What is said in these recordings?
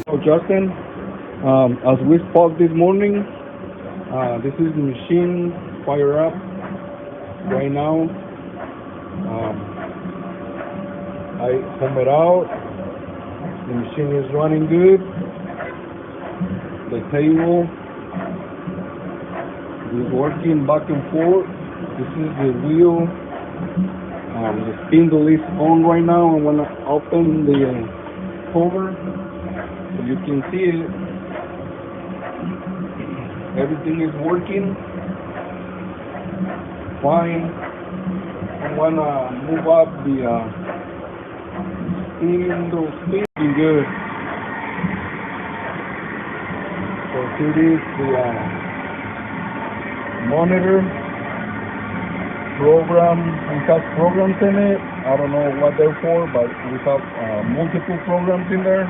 Hello, Justin. As we spoke this morning, this is the machine fire up right now. I home it out. The machine is running good. The table is working back and forth. This is the wheel. The spindle is on right now. I'm gonna open the cover so you can see it. Everything is working fine. I'm gonna move up the spindle speed. Good. So here is the monitor program. We have programs in it. I don't know what they're for, but we have multiple programs in there.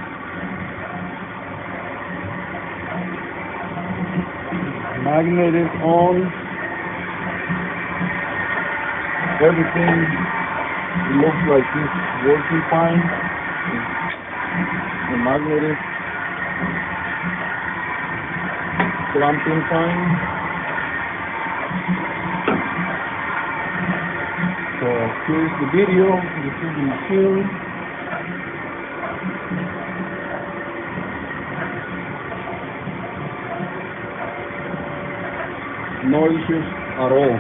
Magnet is on. Everything looks like it's working fine. The magnet is clamping fine. So here's the video. This is the machine. No issues at all.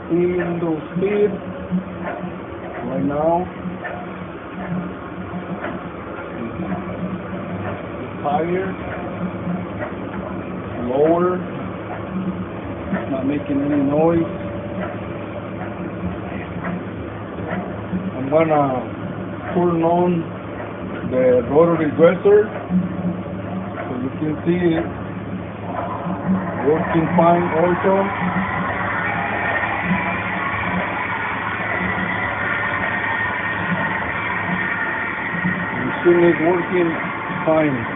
Spindle speed right now. Higher, lower. Not making any noise. I'm gonna turn on the rotary dresser so you can see it working fine also. The machine is working fine.